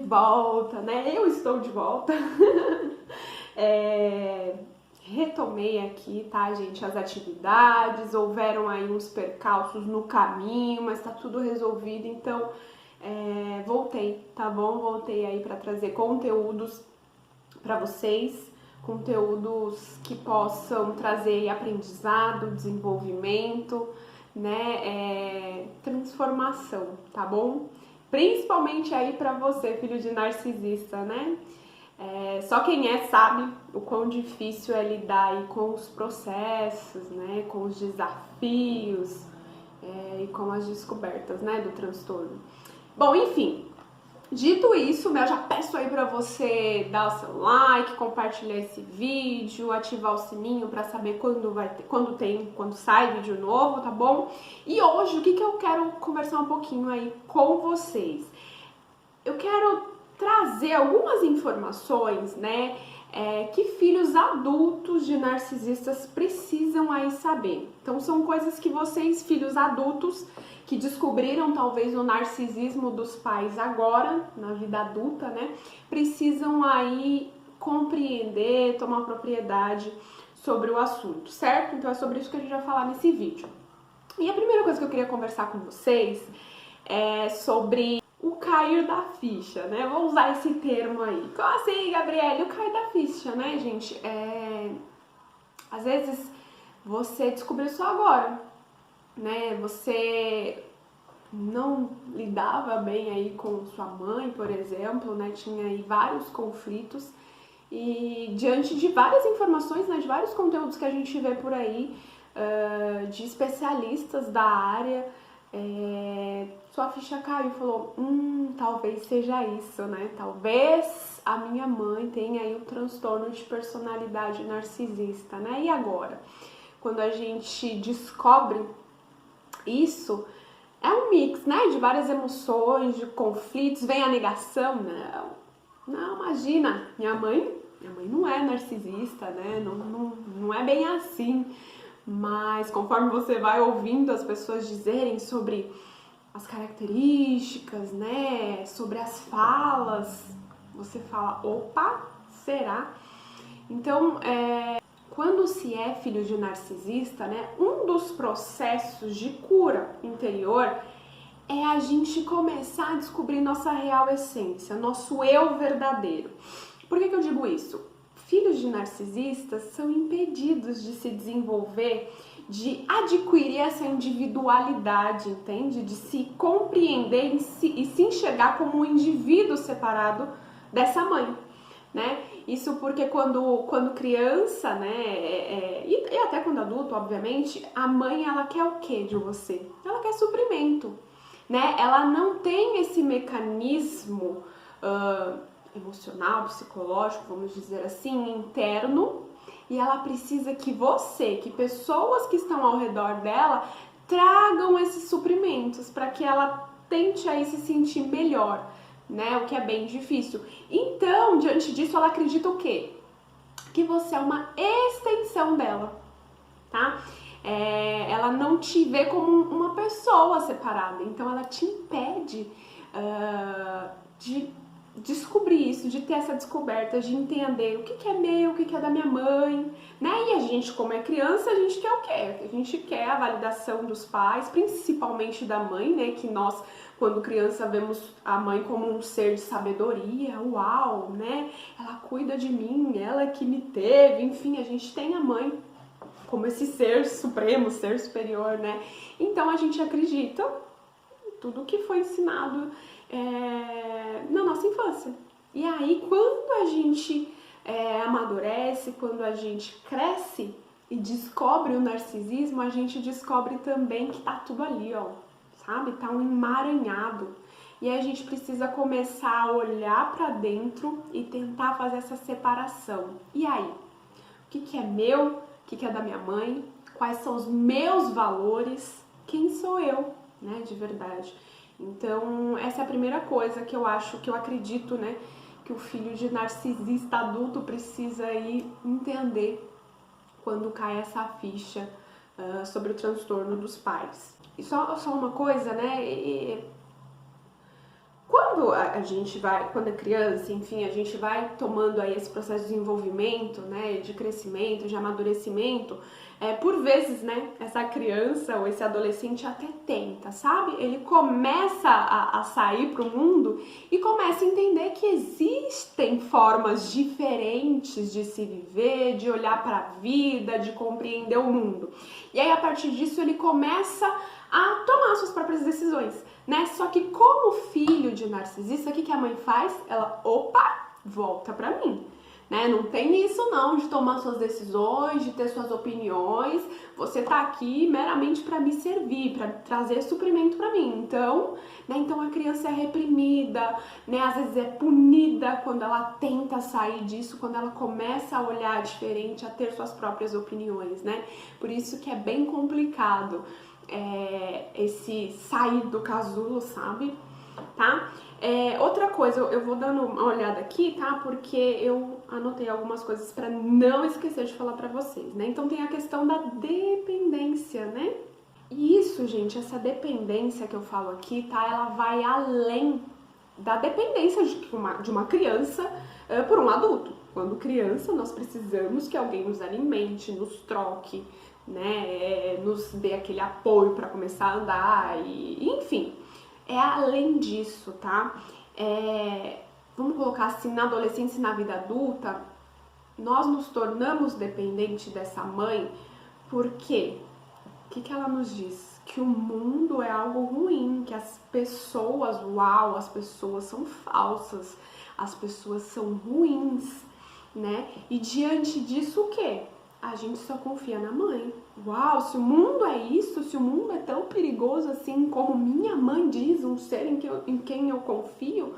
volta, né? Eu estou de volta. Retomei aqui, tá, gente, as atividades, houveram aí uns percalços no caminho, mas tá tudo resolvido, então voltei, tá bom? Voltei aí para trazer conteúdos para vocês, conteúdos que possam trazer aprendizado, desenvolvimento, né, transformação, tá bom? Principalmente aí para você, filho de narcisista, né? Só quem sabe o quão difícil é lidar aí com os processos, né, com os desafios e com as descobertas, né, do transtorno. Bom, enfim, dito isso, eu já peço aí para você dar o seu like, compartilhar esse vídeo, ativar o sininho para saber quando sai vídeo novo, tá bom? E hoje, o que eu quero conversar um pouquinho aí com vocês? Eu quero trazer algumas informações, né, que filhos adultos de narcisistas precisam aí saber. Então são coisas que vocês, filhos adultos, que descobriram talvez o narcisismo dos pais agora, na vida adulta, né, precisam aí compreender, tomar propriedade sobre o assunto, certo? Então é sobre isso que a gente vai falar nesse vídeo. E a primeira coisa que eu queria conversar com vocês é sobre o cair da ficha, né? Vou usar esse termo aí. Como assim, Gabriele? O cair da ficha, né, gente? Às vezes você descobriu só agora, né? Você não lidava bem aí com sua mãe, por exemplo, né? Tinha aí vários conflitos e diante de várias informações, né? De vários conteúdos que a gente vê por aí, de especialistas da área, sua ficha caiu e falou, talvez seja isso, né? Talvez a minha mãe tenha aí o transtorno de personalidade narcisista, né? E agora? Quando a gente descobre isso, é um mix, né? De várias emoções, de conflitos, vem a negação, não, imagina, minha mãe não é narcisista, né? Não é bem assim. Mas conforme você vai ouvindo as pessoas dizerem sobre as características, né, sobre as falas, você fala, opa, será? Então, quando se é filho de narcisista, né, um dos processos de cura interior é a gente começar a descobrir nossa real essência, nosso eu verdadeiro. Por que eu digo isso? Filhos de narcisistas são impedidos de se desenvolver, de adquirir essa individualidade, entende? De se compreender e se enxergar como um indivíduo separado dessa mãe, né? Isso porque quando criança, né, e até quando adulto, obviamente, a mãe, ela quer o quê de você? Ela quer suprimento, né? Ela não tem esse mecanismo emocional, psicológico, vamos dizer assim, interno, e ela precisa que pessoas que estão ao redor dela tragam esses suprimentos para que ela tente aí se sentir melhor, né? O que é bem difícil. Então, diante disso, ela acredita o quê? Que você é uma extensão dela, tá? Ela não te vê como uma pessoa separada, então ela te impede de descobrir isso, de ter essa descoberta, de entender o que é meu, o que é da minha mãe, né? E a gente, como é criança, a gente quer o quê? A gente quer a validação dos pais, principalmente da mãe, né? Que nós, quando criança, vemos a mãe como um ser de sabedoria, uau, né? Ela cuida de mim, ela que me teve, enfim, a gente tem a mãe como esse ser supremo, ser superior, né? Então a gente acredita em tudo que foi ensinado na nossa infância. E aí, quando a gente amadurece, quando a gente cresce e descobre o narcisismo, a gente descobre também que tá tudo ali, ó, sabe? Tá um emaranhado. E a gente precisa começar a olhar para dentro e tentar fazer essa separação. E aí? O que é meu? O que é da minha mãe? Quais são os meus valores? Quem sou eu, né, de verdade? Então, essa é a primeira coisa que eu acho, que eu acredito, né, que o filho de narcisista adulto precisa aí entender quando cai essa ficha sobre o transtorno dos pais. E só uma coisa, né, quando quando a gente vai, quando é criança, enfim, a gente vai tomando aí esse processo de desenvolvimento, né, de crescimento, de amadurecimento, por vezes, né, essa criança ou esse adolescente até tenta, sabe? Ele começa a sair para o mundo e começa a entender que existem formas diferentes de se viver, de olhar para a vida, de compreender o mundo. E aí, a partir disso, ele começa a tomar suas próprias decisões, né? Só que como filho de narcisista, o que a mãe faz? Ela, opa, volta pra mim, né? Não tem isso não, de tomar suas decisões, de ter suas opiniões. Você tá aqui meramente para me servir, para trazer suprimento para mim. Então, né? Então a criança é reprimida, né? Às vezes é punida quando ela tenta sair disso, quando ela começa a olhar diferente, a ter suas próprias opiniões, né? Por isso que é bem complicado esse sair do casulo, sabe? Tá? Outra coisa, eu vou dando uma olhada aqui, tá? Porque eu anotei algumas coisas para não esquecer de falar para vocês, né? Então tem a questão da dependência, né? E isso, gente, essa dependência que eu falo aqui, tá? Ela vai além da dependência de uma criança por um adulto. Quando criança, nós precisamos que alguém nos alimente, nos troque, né? Nos dê aquele apoio para começar a andar, e enfim. É além disso, tá? Vamos colocar assim, na adolescência e na vida adulta, nós nos tornamos dependentes dessa mãe, porque o que ela nos diz? Que o mundo é algo ruim, que as pessoas, as pessoas são falsas, as pessoas são ruins, né? E diante disso, o quê? A gente só confia na mãe. Uau, se o mundo é isso, se o mundo é tão perigoso assim como minha mãe diz, um ser em quem eu confio,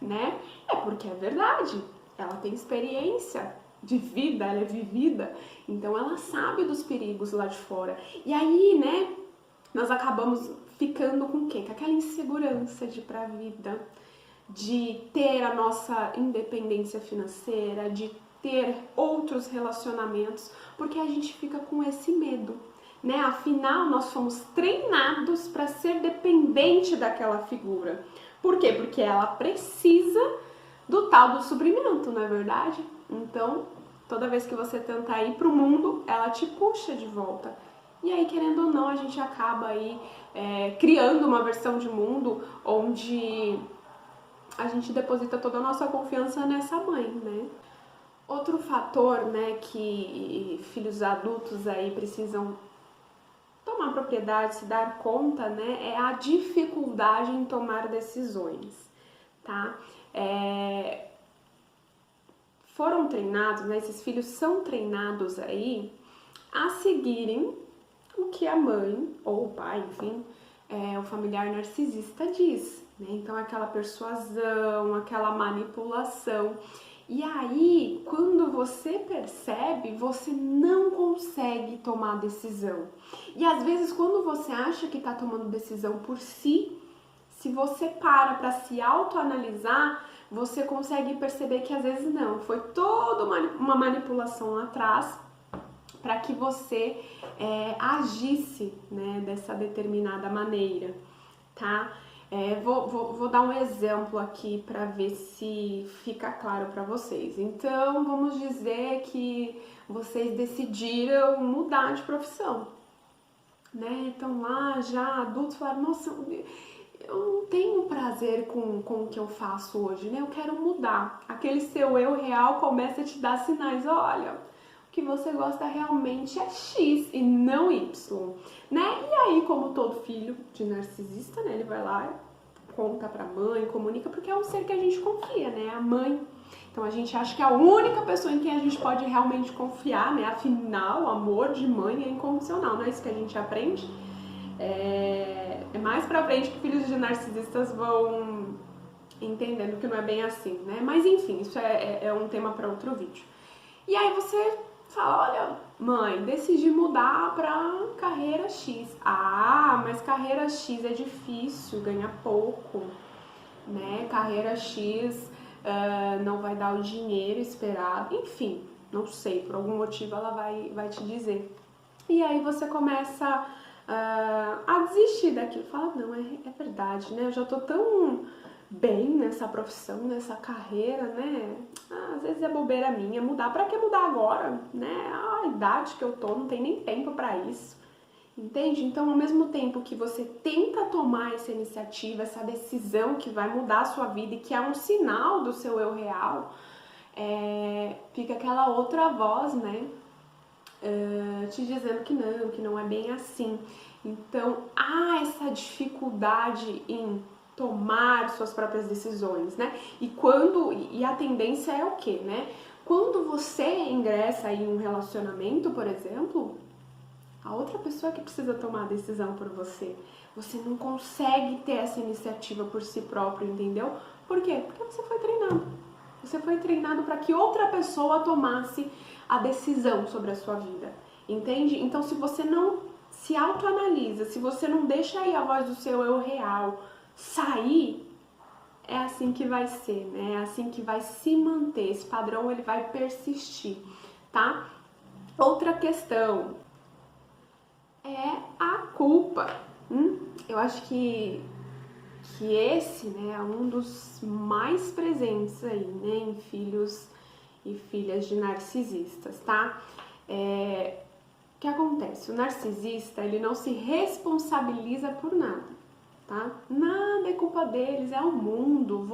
né? É porque é verdade. Ela tem experiência de vida, ela é vivida, então ela sabe dos perigos lá de fora. E aí, né, nós acabamos ficando com o quê? Com aquela insegurança de ir pra vida, de ter a nossa independência financeira, de ter outros relacionamentos, porque a gente fica com esse medo, né? Afinal, nós fomos treinados para ser dependente daquela figura. Por quê? Porque ela precisa do tal do suprimento, não é verdade? Então, toda vez que você tenta ir para o mundo, ela te puxa de volta. E aí, querendo ou não, a gente acaba aí criando uma versão de mundo onde a gente deposita toda a nossa confiança nessa mãe, né? Outro fator, né, que filhos adultos aí precisam tomar propriedade, se dar conta, né, é a dificuldade em tomar decisões, tá? Foram treinados, né, esses filhos são treinados aí a seguirem o que a mãe ou o pai, enfim, o familiar narcisista diz, né? Então aquela persuasão, aquela manipulação. E aí, quando você percebe, você não consegue tomar decisão. E às vezes, quando você acha que está tomando decisão por si, se você para se autoanalisar, você consegue perceber que às vezes não. Foi toda uma manipulação lá atrás para que você agisse, né, dessa determinada maneira, tá? Vou dar um exemplo aqui para ver se fica claro para vocês. Então, vamos dizer que vocês decidiram mudar de profissão, né? Então lá já adultos falaram, nossa, eu não tenho prazer com o que eu faço hoje, né? Eu quero mudar. Aquele seu eu real começa a te dar sinais, olha, o que você gosta realmente é X e não Y, né? E aí, como todo filho de narcisista, né, ele vai lá, conta pra mãe, comunica, porque é um ser que a gente confia, né? A mãe. Então a gente acha que é a única pessoa em quem a gente pode realmente confiar, né? Afinal, o amor de mãe é incondicional, não é isso que a gente aprende? É mais pra frente que filhos de narcisistas vão entendendo que não é bem assim, né? Mas enfim, isso é um tema para outro vídeo. E aí você fala, olha, mãe, decidi mudar pra carreira X. Ah, mas carreira X é difícil, ganha pouco, né? Carreira X não vai dar o dinheiro esperado. Enfim, não sei, por algum motivo ela vai te dizer. E aí você começa a desistir daquilo. Fala, não, é verdade, né? Eu já tô tão bem nessa profissão, nessa carreira, né? Às vezes é bobeira minha mudar. Pra que mudar agora, né? A idade que eu tô, não tem nem tempo pra isso. Entende? Então, ao mesmo tempo que você tenta tomar essa iniciativa, essa decisão que vai mudar a sua vida e que é um sinal do seu eu real, fica aquela outra voz, né? Te dizendo que não é bem assim. Então, há essa dificuldade em tomar suas próprias decisões, né? E a tendência é o quê, né? Quando você ingressa em um relacionamento, por exemplo, a outra pessoa que precisa tomar a decisão por você. Você não consegue ter essa iniciativa por si próprio, entendeu? Por quê? Porque você foi treinado. Você foi treinado para que outra pessoa tomasse a decisão sobre a sua vida, entende? Então, se você não se autoanalisa, se você não deixa aí a voz do seu eu real sair, é assim que vai ser, né? É assim que vai se manter. Esse padrão, ele vai persistir, tá? Outra questão é a culpa. Eu acho que esse, né, é um dos mais presentes aí, né, em filhos e filhas de narcisistas, tá? O que acontece? O narcisista, ele não se responsabiliza por nada, tá? Nada é culpa deles, é o mundo,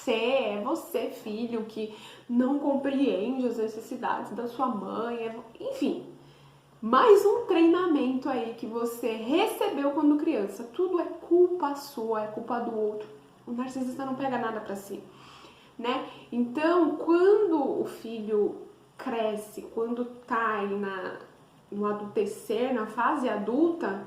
é você, filho, que não compreende as necessidades da sua mãe, enfim. Mais um treinamento aí que você recebeu quando criança. Tudo é culpa sua, é culpa do outro. O narcisista não pega nada pra si, né? Então, quando o filho cresce, quando tá aí no adultecer, na fase adulta,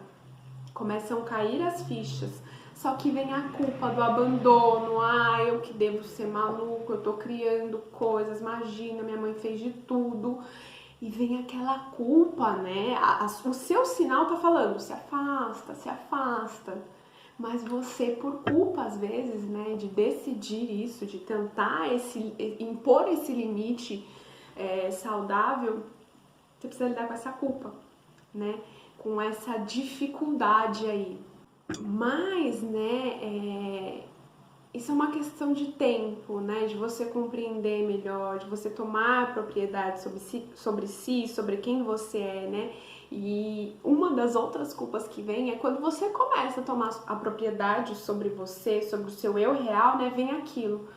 começam a cair as fichas. Só que vem a culpa do abandono. Eu que devo ser maluco, eu tô criando coisas, imagina, minha mãe fez de tudo. E vem aquela culpa, né? O seu sinal tá falando, se afasta, se afasta. Mas você, por culpa, às vezes, né, de decidir isso, de tentar impor esse limite saudável, você precisa lidar com essa culpa, né? Com essa dificuldade aí. Mas, né, isso é uma questão de tempo, né? De você compreender melhor, de você tomar propriedade sobre si, sobre quem você é, né? E uma das outras culpas que vem é quando você começa a tomar a propriedade sobre você, sobre o seu eu real, né? Vem aquilo.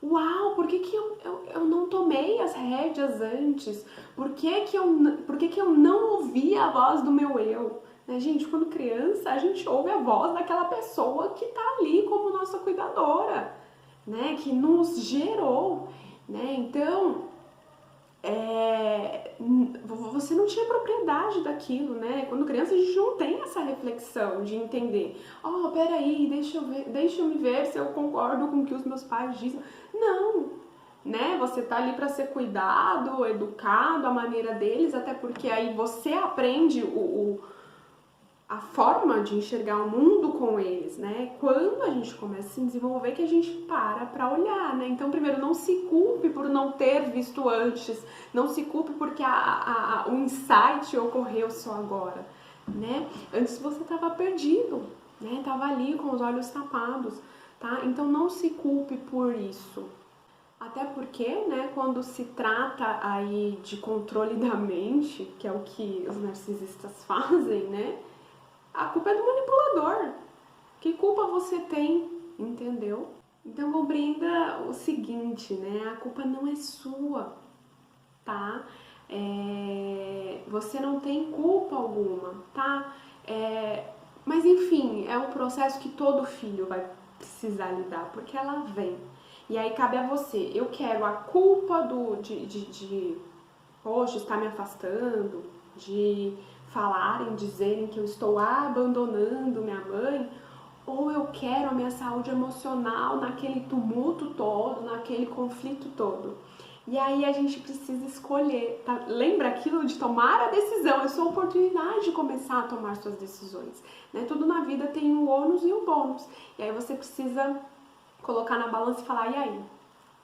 Uau, por que eu não tomei as rédeas antes? Por que eu não ouvi a voz do meu eu? Né, gente, quando criança, a gente ouve a voz daquela pessoa que tá ali como nossa cuidadora, né? Que nos gerou, né? Então, você não tinha propriedade daquilo, né? Quando criança, a gente não tem essa reflexão de entender. Peraí, deixa eu me ver se eu concordo com o que os meus pais dizem. Não, né? Você tá ali para ser cuidado, educado, a maneira deles, até porque aí você aprende a forma de enxergar o mundo com eles, né? Quando a gente começa a se desenvolver, que a gente para olhar, né? Então, primeiro, não se culpe por não ter visto antes, não se culpe porque o insight ocorreu só agora, né? Antes você estava perdido, né? Tava ali com os olhos tapados, tá? Então, não se culpe por isso. Até porque, né, quando se trata aí de controle da mente, que é o que os narcisistas fazem, né? A culpa é do manipulador. Que culpa você tem, entendeu? Então compreenda o seguinte, né? A culpa não é sua, tá? Você não tem culpa alguma, tá? Mas enfim, é um processo que todo filho vai precisar lidar, porque ela vem. E aí cabe a você. Eu quero a culpa de hoje estar me afastando, de falarem, dizerem que eu estou abandonando minha mãe, ou eu quero a minha saúde emocional naquele tumulto todo, naquele conflito todo. E aí a gente precisa escolher, tá? Lembra aquilo de tomar a decisão, é sua oportunidade de começar a tomar suas decisões, né? Tudo na vida tem o ônus e o bônus, e aí você precisa colocar na balança e falar, e aí?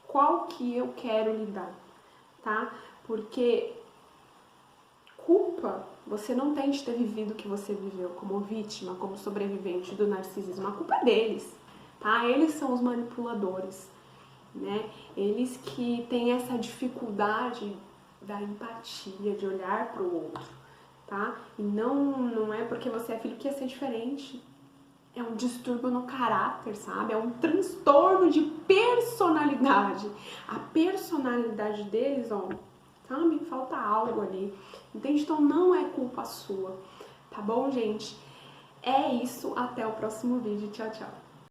Qual que eu quero lidar, tá? Porque culpa você não tem de ter vivido o que você viveu como vítima, como sobrevivente do narcisismo. A culpa é deles, tá? Eles são os manipuladores, né? Eles que têm essa dificuldade da empatia, de olhar para o outro, tá? E não é porque você é filho que ia ser diferente. É um distúrbio no caráter, sabe? É um transtorno de personalidade. A personalidade deles, ó, sabe? Falta algo ali. Entende? Então não é culpa sua. Tá bom, gente? É isso. Até o próximo vídeo. Tchau, tchau.